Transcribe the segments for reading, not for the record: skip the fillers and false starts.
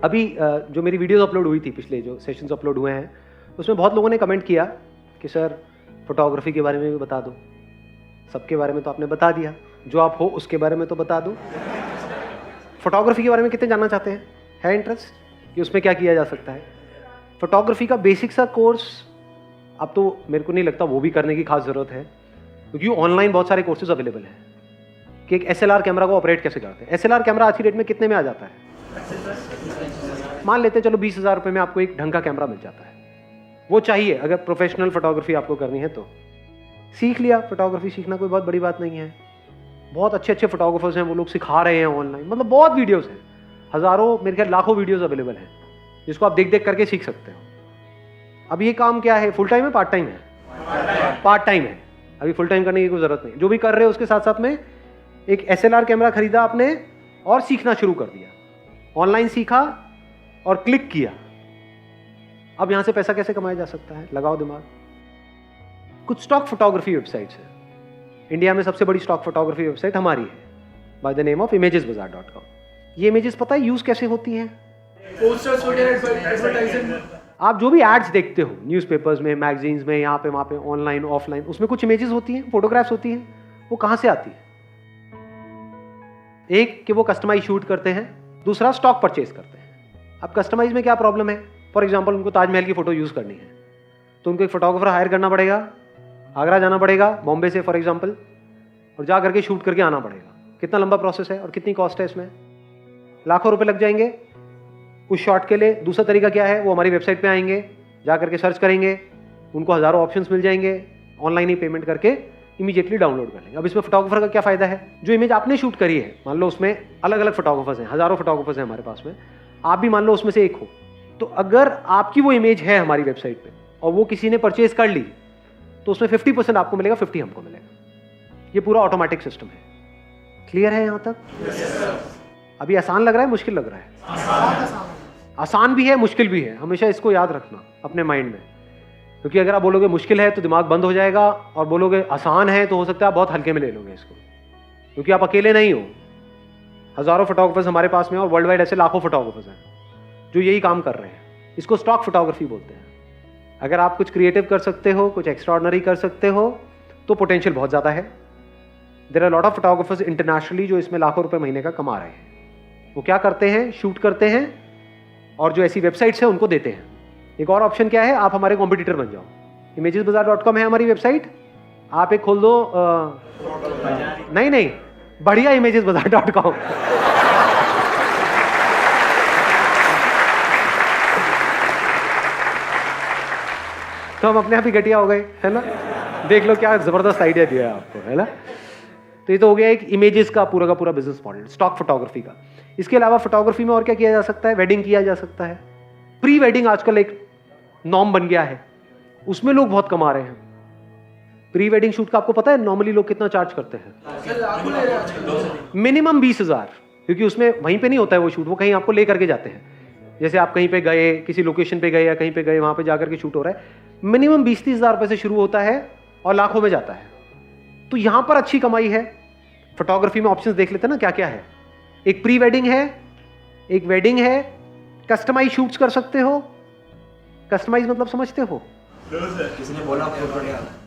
अभी जो मेरी वीडियोस अपलोड हुई थी, पिछले जो सेशंस अपलोड हुए हैं, उसमें बहुत लोगों ने कमेंट किया कि सर फोटोग्राफी के बारे में भी बता दो। सबके बारे में तो आपने बता दिया, जो आप हो उसके बारे में तो बता दो। फोटोग्राफी के बारे में कितने जानना चाहते हैं? है इंटरेस्ट कि उसमें क्या किया जा सकता है? फोटोग्राफी का बेसिक सा कोर्स अब तो मेरे को नहीं लगता वो भी करने की खास ज़रूरत है, क्योंकि ऑनलाइन बहुत सारे कोर्सेज अवेलेबल हैं कि एक SLR कैमरा को ऑपरेट कैसे करते हैं। SLR कैमरा आज की डेट में कितने में आ जाता है? मान लेते हैं चलो 20,000 रुपये में आपको एक ढंग का कैमरा मिल जाता है। वो चाहिए अगर प्रोफेशनल फोटोग्राफी आपको करनी है तो। सीख लिया, फोटोग्राफी सीखना कोई बहुत बड़ी बात नहीं है। बहुत अच्छे अच्छे फोटोग्राफर्स हैं, वो लोग सिखा रहे हैं ऑनलाइन, मतलब बहुत वीडियोस हैं, हज़ारों, मेरे ख्याल लाखों वीडियोस अवेलेबल हैं जिसको आप देख देख करके सीख सकते हो। अब ये काम क्या है, फुल टाइम है पार्ट टाइम है? पार्ट टाइम है। अभी फुल टाइम करने की कोई ज़रूरत नहीं। जो भी कर रहे हो उसके साथ साथ में एक SLR कैमरा खरीदा आपने और सीखना शुरू कर दिया, ऑनलाइन सीखा और क्लिक किया। अब यहां से पैसा कैसे कमाया जा सकता है? लगाओ दिमाग। कुछ स्टॉक फोटोग्राफी वेबसाइट्स है। इंडिया में सबसे बड़ी स्टॉक फोटोग्राफी वेबसाइट हमारी है, by the name of imagesbazaar.com। ये इमेजेस पता है यूज कैसे होती हैं? पोस्टर्स वगैरह, एडवर्टाइजिंग। आप जो भी एड्स देखते हो न्यूज़पेपर्स में, मैगजीन्स में, यहाँ पे वहाँ पे, ऑनलाइन ऑफलाइन, उसमें कुछ इमेजेस होती हैं, फोटोग्राफ्स होती हैं। वो कहाँ से आती है? एक कि वो कस्टमाइज शूट करते हैं, दूसरा स्टॉक परचेज करते हैं। अब कस्टमाइज में क्या प्रॉब्लम है? फॉर एग्जाम्पल उनको ताजमहल की फोटो यूज़ करनी है तो उनको एक फोटोग्राफर हायर करना पड़ेगा, आगरा जाना पड़ेगा बॉम्बे से फॉर एग्जाम्पल, और जा करके शूट करके आना पड़ेगा। कितना लंबा प्रोसेस है और कितनी कॉस्ट है इसमें? लाखों रुपए लग जाएंगे उस शॉट के लिए। दूसरा तरीका क्या है? वो हमारी वेबसाइट पे आएंगे, जा करके सर्च करेंगे, उनको हज़ारों ऑप्शंस मिल जाएंगे, ऑनलाइन ही पेमेंट करके इमीडिएटली डाउनलोड कर लेंगे। अब इसमें फोटोग्राफर का क्या फ़ायदा है? जो इमेज आपने शूट करी है, मान लो उसमें अलग अलग फोटोग्राफर्स हैं, हज़ारों फोटोग्राफर्स हैं हमारे पास में, आप भी मान लो उसमें से एक हो, तो अगर आपकी वो इमेज है हमारी वेबसाइट पे और वो किसी ने परचेज कर ली तो उसमें 50% आपको मिलेगा, 50 हमको मिलेगा। ये पूरा ऑटोमेटिक सिस्टम है। क्लियर है यहाँ तक? अभी आसान लग रहा है, मुश्किल लग रहा है? आसान भी है, मुश्किल भी है। हमेशा इसको याद रखना अपने माइंड में, क्योंकि अगर आप बोलोगे मुश्किल है तो दिमाग बंद हो जाएगा, और बोलोगे आसान है तो हो सकता है आप बहुत हल्के में ले लोगे इसको, क्योंकि आप अकेले नहीं हो। हज़ारों फोटोग्राफर्स हमारे पास में और वर्ल्ड वाइड ऐसे लाखों फोटोग्राफर्स हैं जो यही काम कर रहे हैं। इसको स्टॉक फोटोग्राफी बोलते हैं। अगर आप कुछ क्रिएटिव कर सकते हो, कुछ एक्स्ट्राऑर्डिनरी कर सकते हो तो पोटेंशियल बहुत ज़्यादा है। There are lot of photographers internationally जो इसमें लाखों रुपए महीने का कमा रहे हैं। वो क्या करते हैं? शूट करते हैं और जो ऐसी वेबसाइट्स हैं उनको देते हैं। एक और ऑप्शन क्या है? आप हमारे कॉम्पिटिटर बन जाओ। imagesbazaar.com है हमारी वेबसाइट, आप एक खोल दो। नहीं, बढ़िया imagesbazaar.com। तो हम अपने आप ही घटिया हो गए, है ना? देख लो क्या जबरदस्त आइडिया दिया है आपको, है ना? तो ये तो हो गया एक इमेजेस का पूरा बिजनेस मॉडल, स्टॉक फोटोग्राफी का। इसके अलावा फोटोग्राफी में और क्या किया जा सकता है? वेडिंग किया जा सकता है। प्री वेडिंग आजकल एक नॉर्म बन गया है, उसमें लोग बहुत कमा रहे हैं। प्री वेडिंग शूट का आपको पता है नॉर्मली लोग कितना चार्ज करते हैं? मिनिमम 20,000, क्योंकि उसमें वहीं पे नहीं होता है वो शूट, वो कहीं आपको ले करके जाते हैं। जैसे आप कहीं पे गए, किसी लोकेशन पे गए या कहीं पे गए, वहां पे जाकर के शूट हो रहा है। मिनिमम 20-30 हज़ार रुपए से शुरू होता है और लाखों में जाता है। तो यहां पर अच्छी कमाई है। फोटोग्राफी में ऑप्शंस देख लेते हैं ना क्या क्या है। एक प्री वेडिंग है, एक वेडिंग है, कस्टमाइज शूट्स कर सकते हो। कस्टमाइज मतलब समझते हो? किसी ने बोला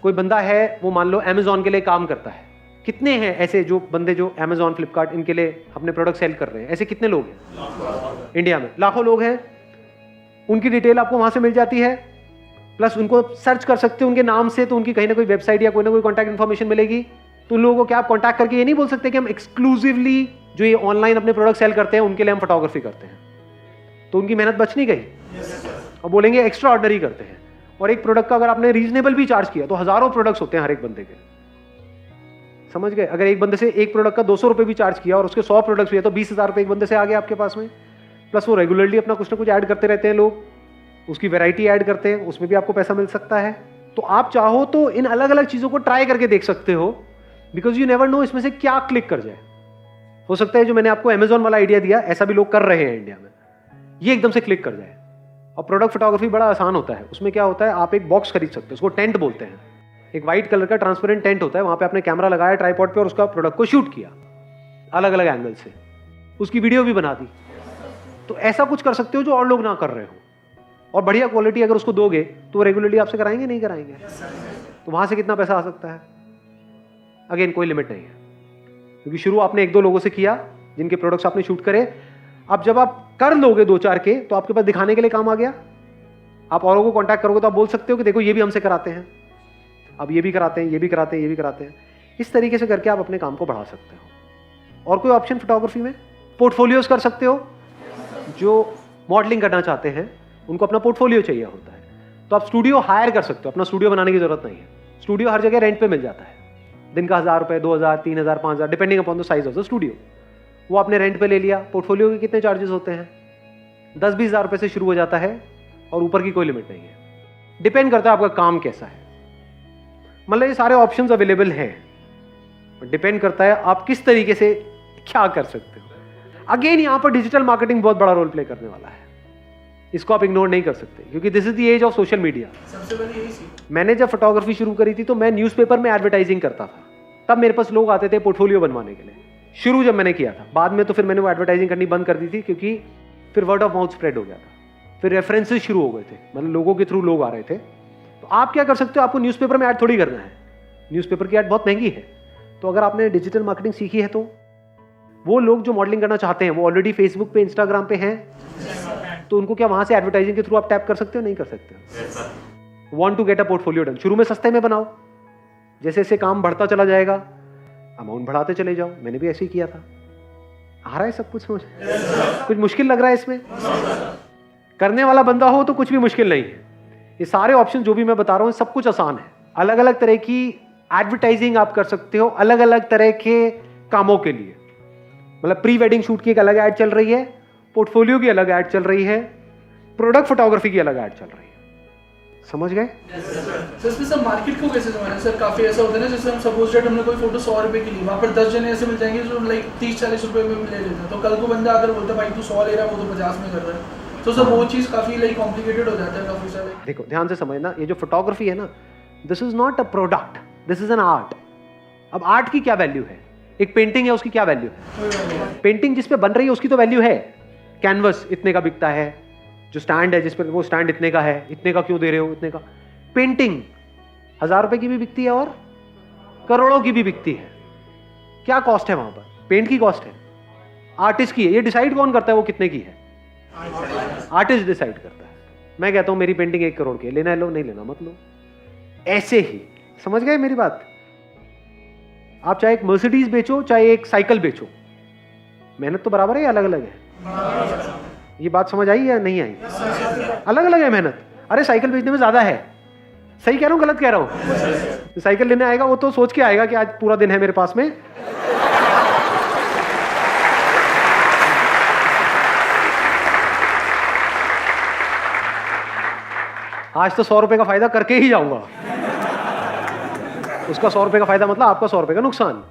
कोई बंदा है, वो मान लो अमेजॉन के लिए काम करता है। कितने हैं ऐसे जो बंदे जो अमेजॉन, फ्लिपकार्ट, इनके लिए अपने प्रोडक्ट सेल कर रहे हैं? ऐसे कितने लोग हैं इंडिया में? लाखों लोग हैं। उनकी डिटेल आपको वहां से मिल जाती है, प्लस उनको सर्च कर सकते हो उनके नाम से, तो उनकी कहीं ना कोई वेबसाइट या कोई ना कोई कॉन्टैक्ट इन्फॉर्मेशन मिलेगी। तो उन लोगों को क्या आप कॉन्टैक्ट करके ये नहीं बोल सकते कि हम एक्सक्लूसिवली जो ये ऑनलाइन अपने प्रोडक्ट सेल करते हैं उनके लिए हम फोटोग्राफी करते हैं? तो उनकी मेहनत बच नहीं गई। और बोलेंगे एक्स्ट्रा ऑर्डिनरी करते हैं। और एक प्रोडक्ट का अगर आपने रीजनेबल भी चार्ज किया तो हज़ारों प्रोडक्ट्स होते हैं हर एक बंदे के, समझ गए? अगर एक बंदे से एक प्रोडक्ट का 200 रुपये भी चार्ज किया और उसके 100 प्रोडक्ट्स भी है तो 20,000 रुपये एक बंदे से आ गए आपके पास में। प्लस वो रेगुलरली अपना कुछ ना कुछ ऐड करते रहते हैं लोग, उसकी वैरायटी ऐड करते हैं, उसमें भी आपको पैसा मिल सकता है। तो आप चाहो तो इन अलग अलग चीज़ों को ट्राई करके देख सकते हो, बिकॉज यू नेवर नो इसमें से क्या क्लिक कर जाए। हो सकता है जो मैंने आपको अमेजॉन वाला आइडिया दिया, ऐसा भी लोग कर रहे हैं इंडिया में, ये एकदम से क्लिक कर जाए। और प्रोडक्ट फोटोग्राफी बड़ा आसान होता है। उसमें क्या होता है, आप एक बॉक्स खरीद सकते हो, उसको टेंट बोलते हैं। एक व्हाइट कलर का ट्रांसपेरेंट टेंट होता है, वहां पे आपने कैमरा लगाया ट्राइपॉड पे और उसका प्रोडक्ट को शूट किया अलग अलग एंगल से, उसकी वीडियो भी बना दी, तो ऐसा कुछ कर सकते हो जो और लोग ना कर रहे हो, और बढ़िया क्वालिटी अगर उसको दोगे तो वो रेगुलरली आपसे कराएंगे नहीं कराएंगे? तो वहां से कितना पैसा आ सकता है? अगेन कोई लिमिट नहीं है, क्योंकि शुरू आपने 1-2 लोगों से किया जिनके प्रोडक्ट्स आपने शूट करे। अब जब आप कर लोगे 2-4 के, तो आपके पास दिखाने के लिए काम आ गया। आप औरों को कांटेक्ट करोगे तो आप बोल सकते हो कि देखो ये भी हमसे कराते हैं, अब ये भी कराते हैं, ये भी कराते हैं, ये भी कराते हैं। इस तरीके से करके आप अपने काम को बढ़ा सकते हो। और कोई ऑप्शन फोटोग्राफी में? पोर्टफोलियोज कर सकते हो। जो मॉडलिंग करना चाहते हैं उनको अपना पोर्टफोलियो चाहिए होता है, तो आप स्टूडियो हायर कर सकते हो। अपना स्टूडियो बनाने की जरूरत नहीं है। स्टूडियो हर जगह रेंट पे मिल जाता है, दिन का 1000 रुपये, 2000, 3000, 5000, depending upon the size of the studio. वो आपने रेंट पे ले लिया। पोर्टफोलियो के कितने चार्जेस होते हैं? 10-20 हज़ार रुपये से शुरू हो जाता है और ऊपर की कोई लिमिट नहीं है। डिपेंड करता है आपका काम कैसा है। मतलब ये सारे ऑप्शंस अवेलेबल हैं, डिपेंड करता है आप किस तरीके से क्या कर सकते हो। अगेन यहाँ पर डिजिटल मार्केटिंग बहुत बड़ा रोल प्ले करने वाला है, इसको आप इग्नोर नहीं कर सकते, क्योंकि this is the age of social media. सबसे पहले यही सी मैंने जब फोटोग्राफी शुरू करी थी तो मैं न्यूज़पेपर में एडवर्टाइजिंग करता था। तब मेरे पास लोग आते थे पोर्टफोलियो बनवाने के लिए, शुरू जब मैंने किया था। बाद में तो फिर मैंने वो एडवर्टाइजिंग करनी बंद कर दी थी, क्योंकि फिर वर्ड ऑफ माउथ स्प्रेड हो गया था, फिर रेफरेंसेस शुरू हो गए थे, मतलब लोगों के थ्रू लोग आ रहे थे। तो आप क्या कर सकते हो, आपको न्यूज़पेपर में ऐड थोड़ी करना है, न्यूज़पेपर की ऐड बहुत महंगी है। तो अगर आपने डिजिटल मार्केटिंग सीखी है तो वो लोग जो मॉडलिंग करना चाहते हैं वो ऑलरेडी फेसबुक पे, इंस्टाग्राम पे हैं, तो उनको क्या वहां से एडवर्टाइजिंग के थ्रू आप टैप कर सकते हो? नहीं कर सकते। Want to get a portfolio done, शुरू में सस्ते में बनाओ, जैसे जैसे काम बढ़ता चला जाएगा अमाउंट बढ़ाते चले जाओ। मैंने भी ऐसे ही किया था। आ रहा है सब कुछ समझ? कुछ मुश्किल लग रहा है इसमें? करने वाला बंदा हो तो कुछ भी मुश्किल नहीं है। ये सारे ऑप्शन जो भी मैं बता रहा हूँ सब कुछ आसान है। अलग अलग तरह की एडवर्टाइजिंग आप कर सकते हो अलग अलग तरह के कामों के लिए। मतलब प्री वेडिंग शूट की एक अलग ऐड चल रही है, पोर्टफोलियो की अलग ऐड चल रही है, प्रोडक्ट फोटोग्राफी की अलग ऐड चल रही है। समझ गए? सर इसमें सब मार्केट को कैसे समझना? सर काफी ऐसा होता है ना, जैसे हम सपोज दैट हमने कोई फोटो 100 रुपए की ली, वहाँ पर 10 जने ऐसे मिल जाएंगे जो लाइक 30-40 रुपए में ले लेते हैं। तो कल को बंदा अगर बोलता है भाई तू 100 ले रहा है, वो तो 50 में कर रहा है, तो सर वो चीज काफी लाइक कॉम्प्लिकेटेड हो जाता है काफी सारे। देखो ध्यान से समझना, ये जो फोटोग्राफी है ना, this is not a product, this is an art. अब आर्ट की क्या वैल्यू है? एक पेंटिंग है, उसकी क्या वैल्यू है? पेंटिंग जिस पे बन रही है उसकी तो वैल्यू है। कैनवस इतने का बिकता है, जो स्टैंड है जिस पे, वो स्टैंड इतने का है, इतने का क्यों दे रहे हो, इतने का। पेंटिंग 1000 रुपए की भी बिकती है और करोड़ों की भी बिकती है। क्या कॉस्ट है वहां पर? पेंट की कॉस्ट है, आर्टिस्ट की है। ये डिसाइड कौन करता है वो कितने की है? आर्टिस्ट डिसाइड करता है। मैं कहता हूं मेरी पेंटिंग 1 करोड़ की है, लेना है लो, नहीं लेना मत लो। ऐसे ही समझ गए मेरी बात? आप चाहे एक मर्सिडीज बेचो चाहे एक साइकिल बेचो, मेहनत तो बराबर है या अलग अलग है? ये बात समझ आई या नहीं आई? अलग अलग है मेहनत। अरे साइकिल बेचने में ज्यादा है। सही कह रहा हूं गलत कह रहा हूं? साइकिल लेने आएगा वो तो सोच के आएगा कि आज पूरा दिन है मेरे पास में, आज तो 100 रुपए का फायदा करके ही जाऊंगा। उसका 100 रुपए का फायदा मतलब आपका 100 रुपए का नुकसान।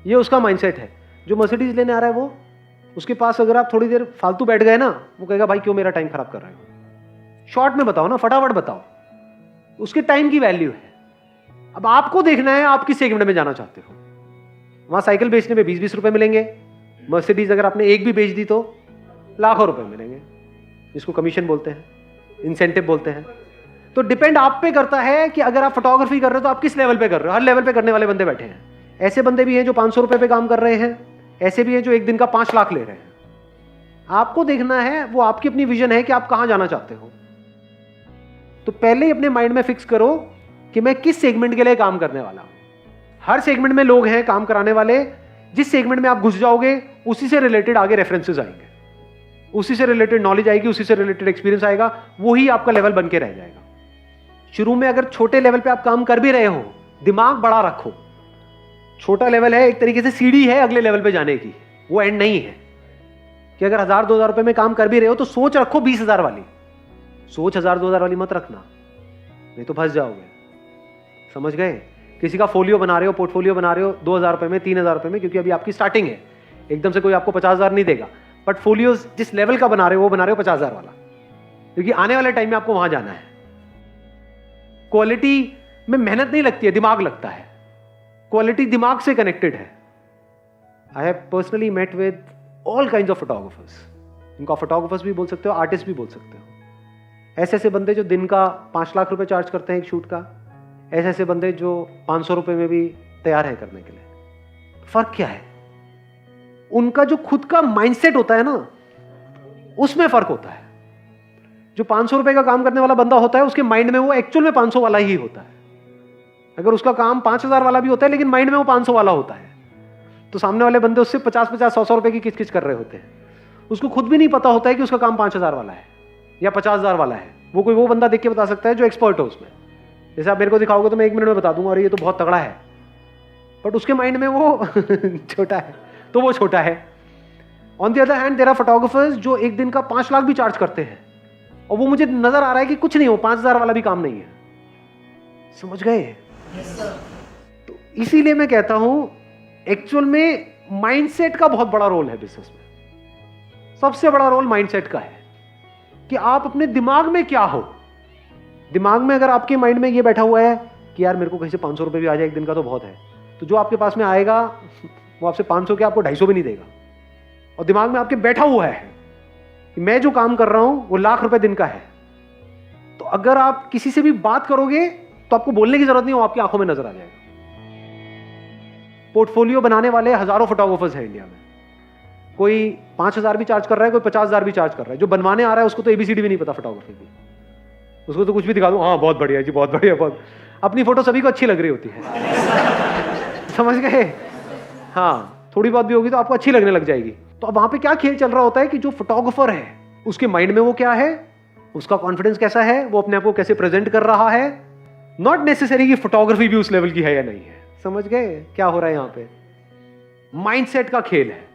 ये उसका माइंडसेट है। जो मर्सिडीज लेने आ रहा है वो, उसके पास अगर आप थोड़ी देर फालतू बैठ गए ना, वो कहेगा भाई क्यों मेरा टाइम खराब कर रहे हो। शॉर्ट में बताओ ना, फटाफट बताओ। उसके टाइम की वैल्यू है। अब आपको देखना है आप किस सेगमेंट में जाना चाहते हो। वहां साइकिल बेचने में 20-20 रुपए मिलेंगे, मर्सिडीज अगर आपने एक भी बेच दी तो लाखों रुपए मिलेंगे, जिसको कमीशन बोलते हैं, इंसेंटिव बोलते हैं। तो डिपेंड आप पे करता है कि अगर आप फोटोग्राफी कर रहे हो तो आप किस लेवल पे कर रहे हो। हर लेवल पे करने वाले बंदे बैठे हैं। ऐसे बंदे भी हैं जो 500 रुपए पे काम कर रहे हैं, ऐसे भी हैं जो एक दिन का 5 लाख ले रहे हैं। आपको देखना है, वो आपकी अपनी विजन है कि आप कहां जाना चाहते हो। तो पहले ही अपने माइंड में फिक्स करो कि मैं किस सेगमेंट के लिए काम करने वाला हूं। हर सेगमेंट में लोग हैं काम कराने वाले। जिस सेगमेंट में आप घुस जाओगे उसी से रिलेटेड आगे रेफरेंसेस आएंगे, उसी से रिलेटेड नॉलेज आएगी, उसी से रिलेटेड एक्सपीरियंस आएगा, वही आपका लेवल बन के रह जाएगा। शुरू में अगर छोटे लेवल पे आप काम कर भी रहे हो, दिमाग बड़ा रखो। छोटा लेवल है, एक तरीके से सीढ़ी है अगले लेवल पे जाने की, वो एंड नहीं है। कि अगर 1000-2000 रुपए में काम कर भी रहे हो तो सोच रखो 20,000 वाली। सोच 1000-2000 वाली मत रखना, नहीं तो फंस जाओगे। समझ गए? किसी का फोलियो बना रहे हो, पोर्टफोलियो बना रहे हो 2000 रुपए में, 3000 रुपए में, क्योंकि अभी आपकी स्टार्टिंग है। एकदम से कोई आपको 50,000 नहीं देगा। बट फोलियो जिस लेवल का बना रहे हो वो बना रहे हो 50,000 वाला, क्योंकि आने वाले टाइम में आपको वहां जाना है। क्वालिटी में मेहनत नहीं लगती है, दिमाग लगता है। क्वालिटी दिमाग से कनेक्टेड है। I have personally met with all kinds of photographers इनको फोटोग्राफर्स भी बोल सकते हो, आर्टिस्ट भी बोल सकते हो। ऐसे ऐसे बंदे जो दिन का 5 लाख रुपए चार्ज करते हैं एक शूट का, ऐसे ऐसे बंदे जो 500 रुपए में भी तैयार है करने के लिए। फर्क क्या है? उनका जो खुद का माइंडसेट होता है ना, उसमें फर्क होता है। जो 500 रुपए का काम करने वाला बंदा होता है, उसके माइंड में वो एक्चुअल में 500 वाला ही होता है। अगर उसका काम 5000 वाला भी होता है, लेकिन माइंड में वो 500 वाला होता है, तो सामने वाले बंदे उससे 50-50, 100-100 रुपए की किच-किच कर रहे होते हैं। उसको खुद भी नहीं पता होता है कि उसका काम 5000 वाला है या 50000 वाला है। वो बंदा देख के बता सकता है जो एक्सपर्ट हो उसमें। जैसे आप मेरे को दिखाओगे तो मैं 1 मिनट में बता दूंगा, अरे ये तो बहुत तगड़ा है, बट उसके माइंड में वो छोटा है, तो वो छोटा है। On the other hand there are photographers जो एक दिन का 5 लाख भी चार्ज करते हैं, और वो मुझे नजर आ रहा है कि कुछ नहीं हो, 5000 वाला भी काम नहीं है। समझ गए? तो इसीलिए मैं कहता हूं एक्चुअल में माइंडसेट का बहुत बड़ा रोल है बिजनेस में। सबसे बड़ा रोल माइंडसेट का है कि आप अपने दिमाग में क्या हो। दिमाग में अगर आपके माइंड में ये बैठा हुआ है कि यार मेरे को कहीं से 500 रुपए भी आ जाए एक दिन का तो बहुत है, तो जो आपके पास में आएगा वो आपसे 500 के आपको 250 भी नहीं देगा। और दिमाग में आपके बैठा हुआ है कि मैं जो काम कर रहा हूं वो लाख रुपए दिन का है, तो अगर आप किसी से भी बात करोगे तो आपको बोलने की जरूरत नहीं, वो आपकी आंखों में नजर आ जाएगा। पोर्टफोलियो बनाने वाले हजारों फोटोग्राफर्स हैं इंडिया में। कोई 5000 भी चार्ज कर रहा है, कोई 50000 भी चार्ज कर रहा है। जो बनवाने आ रहा है उसको तो एबीसीडी भी नहीं पता फोटोग्राफी की, उसको तो कुछ भी दिखा दूं, हाँ बहुत बढ़िया जी, बहुत बढ़िया, बहुत। अपनी फोटो सभी को अच्छी लग रही होती है। समझ गए? हाँ, थोड़ी बहुत भी होगी तो आपको अच्छी लगने लग जाएगी। तो अब वहां पे क्या खेल चल रहा होता है कि जो फोटोग्राफर है उसके माइंड में वो क्या है, उसका कॉन्फिडेंस कैसा है, वो अपने आप को कैसे प्रेजेंट कर रहा है। नॉट नेसेसरी कि फोटोग्राफी भी उस लेवल की है या नहीं है। समझ गए क्या हो रहा है? यहां पे माइंडसेट का खेल है।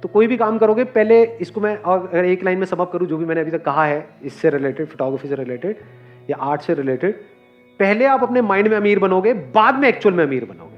तो कोई भी काम करोगे, पहले इसको मैं अगर एक लाइन में समअप करूं जो भी मैंने अभी तक कहा है इससे रिलेटेड, फोटोग्राफी से रिलेटेड या आर्ट से रिलेटेड, पहले आप अपने माइंड में अमीर बनोगे, बाद में एक्चुअल में अमीर बनोगे।